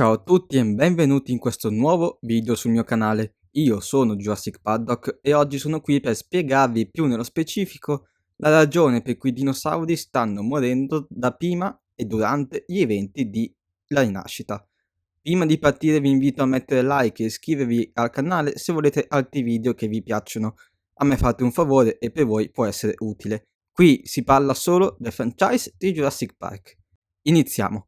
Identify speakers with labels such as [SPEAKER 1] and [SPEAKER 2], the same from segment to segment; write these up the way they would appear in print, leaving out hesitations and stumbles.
[SPEAKER 1] Ciao a tutti e benvenuti in questo nuovo video sul mio canale. Io sono Jurassic Paddock e oggi sono qui per spiegarvi più nello specifico la ragione per cui i dinosauri stanno morendo da prima e durante gli eventi di la rinascita. Prima di partire vi invito a mettere like e iscrivervi al canale se volete altri video che vi piacciono. A me fate un favore e per voi può essere utile. Qui si parla solo del franchise di Jurassic Park. Iniziamo.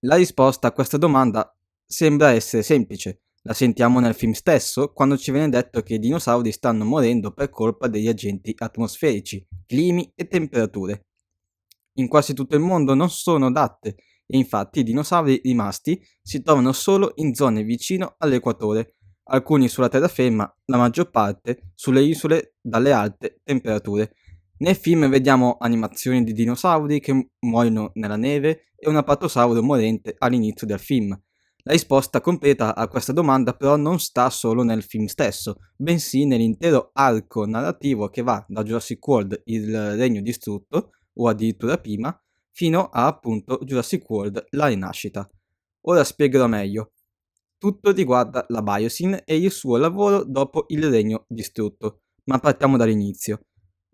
[SPEAKER 1] La risposta a questa domanda sembra essere semplice. La sentiamo nel film stesso, quando ci viene detto che i dinosauri stanno morendo per colpa degli agenti atmosferici, climi e temperature. In quasi tutto il mondo non sono adatte e infatti i dinosauri rimasti si trovano solo in zone vicino all'equatore, alcuni sulla terraferma, la maggior parte sulle isole dalle alte temperature. Nel film vediamo animazioni di dinosauri che muoiono nella neve e un apatosauro morente all'inizio del film. La risposta completa a questa domanda però non sta solo nel film stesso, bensì nell'intero arco narrativo che va da Jurassic World, il regno distrutto, o addirittura prima, fino a appunto Jurassic World, la rinascita. Ora spiegherò meglio. Tutto riguarda la Biosyn e il suo lavoro dopo il regno distrutto, ma partiamo dall'inizio.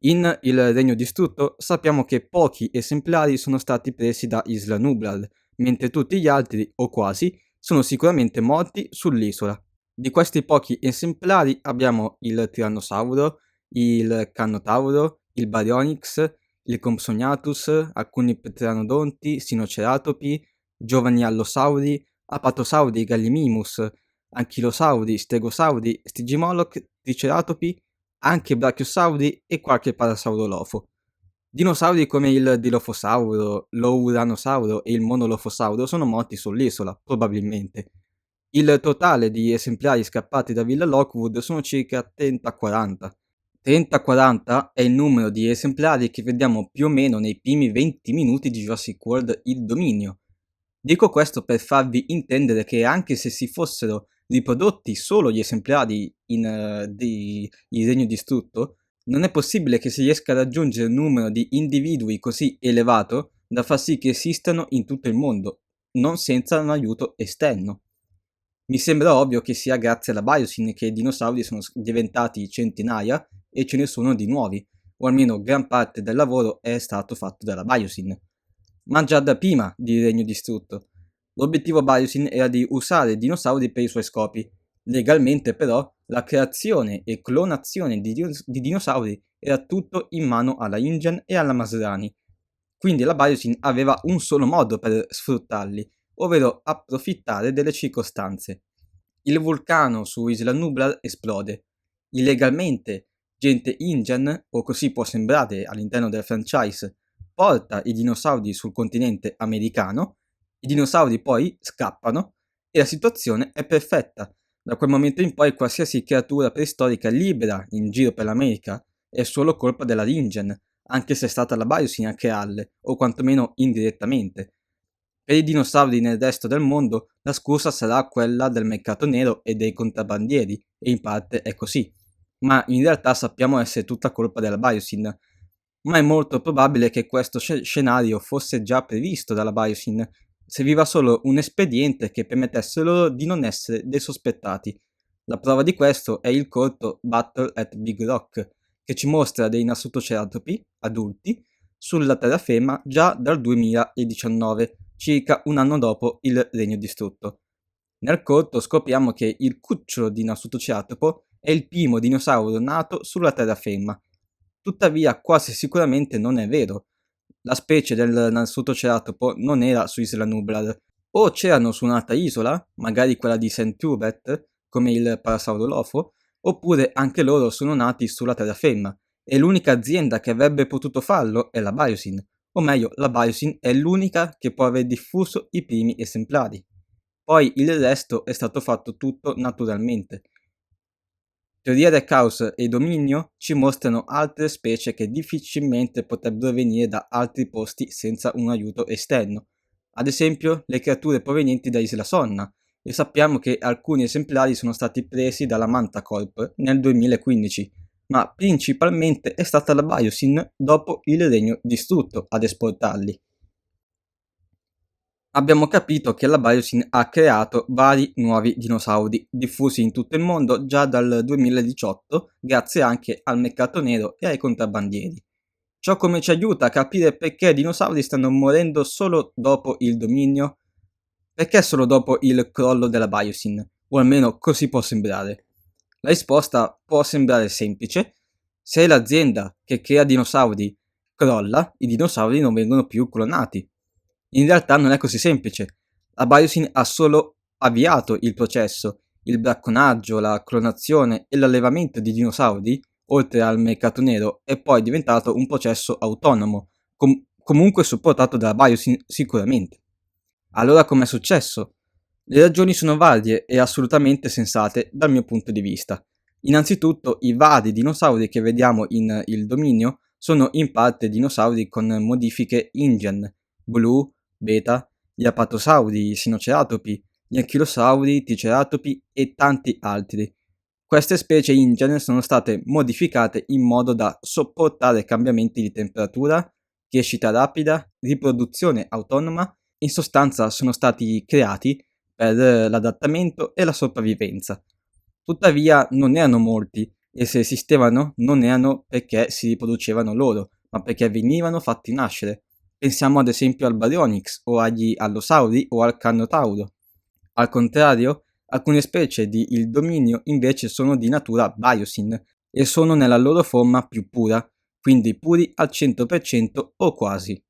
[SPEAKER 1] In Il regno distrutto sappiamo che pochi esemplari sono stati presi da Isla Nublar, mentre tutti gli altri, o quasi, sono sicuramente morti sull'isola. Di questi pochi esemplari abbiamo il Tirannosauro, il Carnotauro, il Baryonyx, il Compsognathus, alcuni Pteranodonti, Sinoceratopi, giovani allosauri, apatosauri Gallimimus, anchilosauri, stegosauri, Stygimoloch, Triceratopi, anche brachiosauri e qualche parasaurolofo. Dinosauri come il Dilophosauro, l'Ouranosauro e il Monolophosauro sono morti sull'isola, probabilmente. Il totale di esemplari scappati da Villa Lockwood sono circa 30-40. 30-40 è il numero di esemplari che vediamo più o meno nei primi 20 minuti di Jurassic World Il Dominio. Dico questo per farvi intendere che anche se si fossero riprodotti solo gli esemplari di Il Regno Distrutto, non è possibile che si riesca a raggiungere un numero di individui così elevato da far sì che esistano in tutto il mondo, non senza un aiuto esterno. Mi sembra ovvio che sia grazie alla Biosyn che i dinosauri sono diventati centinaia e ce ne sono di nuovi, o almeno gran parte del lavoro è stato fatto dalla Biosyn. Ma già da prima di Regno Distrutto. L'obiettivo Biosyn era di usare i dinosauri per i suoi scopi. Legalmente però la creazione e clonazione di dinosauri era tutto in mano alla InGen e alla Masrani. Quindi la Biosyn aveva un solo modo per sfruttarli, ovvero approfittare delle circostanze. Il vulcano su Isla Nublar esplode. Illegalmente, gente InGen, o così può sembrare all'interno del franchise, porta i dinosauri sul continente americano, i dinosauri poi scappano e la situazione è perfetta. Da quel momento in poi qualsiasi creatura preistorica libera in giro per l'America è solo colpa della InGen, anche se è stata la Biosyn a crearle, o quantomeno indirettamente. Per i dinosauri nel resto del mondo la scusa sarà quella del mercato nero e dei contrabbandieri, e in parte è così. Ma in realtà sappiamo essere tutta colpa della Biosyn. Ma è molto probabile che questo scenario fosse già previsto dalla Biosyn. Serviva solo un espediente che permettesse loro di non essere dei sospettati. La prova di questo è il corto Battle at Big Rock, che ci mostra dei Nasutoceratopi adulti sulla terraferma già dal 2019, circa un anno dopo il Regno Distrutto. Nel corto scopriamo che il cucciolo di Nasutoceratopo è il primo dinosauro nato sulla terraferma. Tuttavia quasi sicuramente non è vero. La specie del Nasutoceratopo non era su Isla Nublar, o c'erano su un'altra isola, magari quella di St. Hubert, come il Parasaurolofo, oppure anche loro sono nati sulla terraferma, e l'unica azienda che avrebbe potuto farlo è la Biosyn, o meglio, la Biosyn è l'unica che può aver diffuso i primi esemplari. Poi il resto è stato fatto tutto naturalmente. Teoria del caos e dominio ci mostrano altre specie che difficilmente potrebbero venire da altri posti senza un aiuto esterno. ad esempio le creature provenienti da Isla Sonna, e sappiamo che alcuni esemplari sono stati presi dalla Manta Corp nel 2015, ma principalmente è stata la Biosyn dopo il Regno Distrutto ad esportarli. Abbiamo capito che la Biosyn ha creato vari nuovi dinosauri diffusi in tutto il mondo già dal 2018, grazie anche al mercato nero e ai contrabbandieri. Ciò come ci aiuta a capire perché i dinosauri stanno morendo solo dopo il dominio? Perché solo dopo il crollo della Biosyn? O almeno così può sembrare. La risposta può sembrare semplice. Se l'azienda che crea dinosauri crolla, i dinosauri non vengono più clonati. In realtà non è così semplice. La Biosyn ha solo avviato il processo. Il bracconaggio, la clonazione e l'allevamento di dinosauri, oltre al mercato nero, è poi diventato un processo autonomo, comunque supportato dalla Biosyn sicuramente. Allora com'è successo? Le ragioni sono varie e assolutamente sensate dal mio punto di vista. Innanzitutto, i vari dinosauri che vediamo in Il Dominio sono in parte dinosauri con modifiche InGen, Blue, Beta, gli apatosauri, i sinoceratopi, gli anchilosauri, triceratopi e tanti altri. Queste specie InGen sono state modificate in modo da sopportare cambiamenti di temperatura, crescita rapida, riproduzione autonoma. In sostanza sono stati creati per l'adattamento e la sopravvivenza. Tuttavia non erano molti e se esistevano non erano perché si riproducevano loro, ma perché venivano fatti nascere. Pensiamo ad esempio al Baryonyx o agli allosauri o al Carnotauro. Al contrario, alcune specie di Il Dominio invece sono di natura Biosyn e sono nella loro forma più pura, quindi puri al 100% o quasi.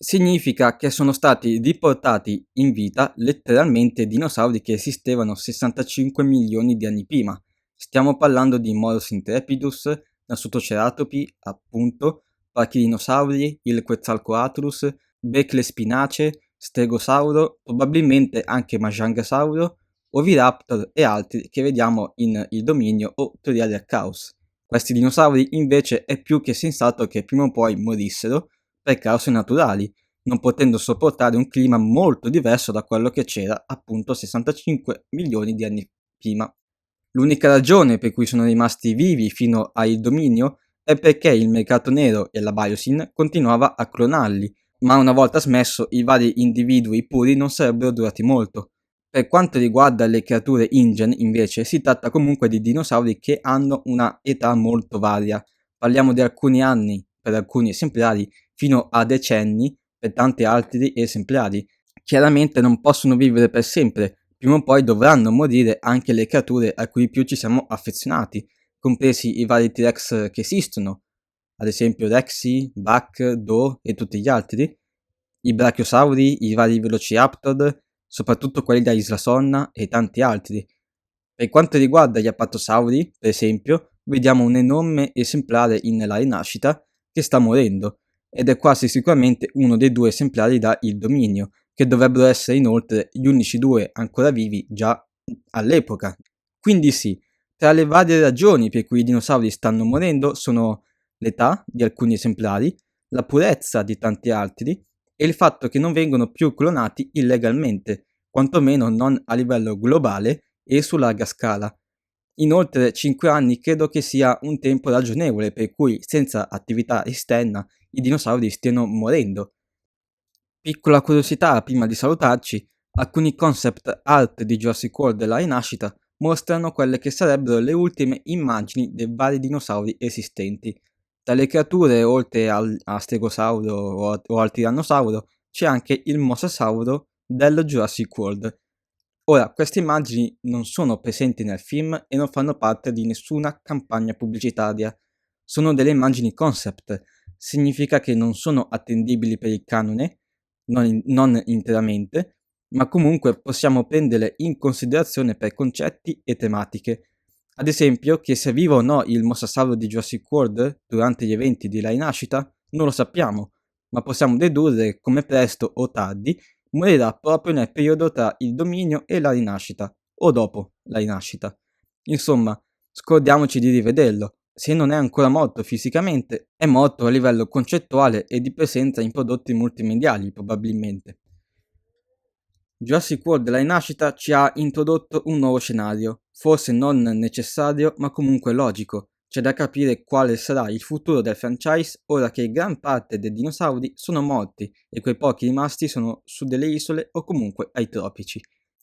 [SPEAKER 1] Significa che sono stati riportati in vita letteralmente dinosauri che esistevano 65 milioni di anni prima. Stiamo parlando di Moros intrepidus, Nasutoceratopi, appunto, Pachydinosauri, il Quetzalcoatlus, Becle spinace, Stegosauro, probabilmente anche Majangasauro, Oviraptor e altri che vediamo in Il Dominio o Teoria del Caos. Questi dinosauri invece è più che sensato che prima o poi morissero per cause naturali, non potendo sopportare un clima molto diverso da quello che c'era appunto 65 milioni di anni prima. L'unica ragione per cui sono rimasti vivi fino al dominio è perché il mercato nero e la Biosyn continuava a clonarli, ma una volta smesso i vari individui puri non sarebbero durati molto. Per quanto riguarda le creature InGen, invece, si tratta comunque di dinosauri che hanno una età molto varia. Parliamo di alcuni anni per alcuni esemplari fino a decenni per tanti altri esemplari. Chiaramente non possono vivere per sempre, prima o poi dovranno morire anche le creature a cui più ci siamo affezionati, compresi i vari T-Rex che esistono, ad esempio Rexy, Buck, Do e tutti gli altri, i Brachiosauri, i vari Velociraptor, soprattutto quelli da Isla Sonna e tanti altri. Per quanto riguarda gli Apatosauri, per esempio, vediamo un enorme esemplare nella rinascita che sta morendo, ed è quasi sicuramente uno dei due esemplari da Il Dominio, che dovrebbero essere inoltre gli unici due ancora vivi già all'epoca. Quindi sì, tra le varie ragioni per cui i dinosauri stanno morendo sono l'età di alcuni esemplari, la purezza di tanti altri e il fatto che non vengono più clonati illegalmente, quantomeno non a livello globale e su larga scala. Inoltre 5 anni credo che sia un tempo ragionevole per cui senza attività esterna i dinosauri stiano morendo. Piccola curiosità prima di salutarci, alcuni concept art di Jurassic World della rinascita mostrano quelle che sarebbero le ultime immagini dei vari dinosauri esistenti. Tra le creature, oltre a Stegosauro o al Tirannosauro, c'è anche il Mosasauro del Jurassic World. Ora, queste immagini non sono presenti nel film e non fanno parte di nessuna campagna pubblicitaria. Sono delle immagini concept, significa che non sono attendibili per il canone, non interamente, ma comunque possiamo prenderle in considerazione per concetti e tematiche. Ad esempio, che sia vivo o no il mosasauro di Jurassic World durante gli eventi di La Rinascita non lo sappiamo, ma possiamo dedurre come presto o tardi morirà proprio nel periodo tra il dominio e la rinascita, o dopo la rinascita. Insomma, scordiamoci di rivederlo. Se non è ancora morto fisicamente, è morto a livello concettuale e di presenza in prodotti multimediali, probabilmente. Jurassic World La rinascita ci ha introdotto un nuovo scenario, forse non necessario ma comunque logico. C'è da capire quale sarà il futuro del franchise ora che gran parte dei dinosauri sono morti e quei pochi rimasti sono su delle isole o comunque ai tropici.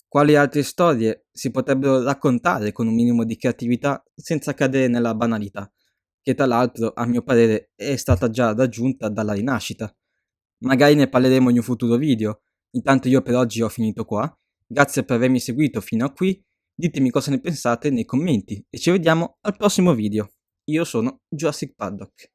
[SPEAKER 1] Quali altre storie si potrebbero raccontare con un minimo di creatività senza cadere nella banalità, che tra l'altro a mio parere è stata già raggiunta dalla rinascita. Magari ne parleremo in un futuro video. Intanto io per oggi ho finito qua. Grazie per avermi seguito fino a qui. Ditemi cosa ne pensate nei commenti e ci vediamo al prossimo video. Io sono Jurassic Paddock.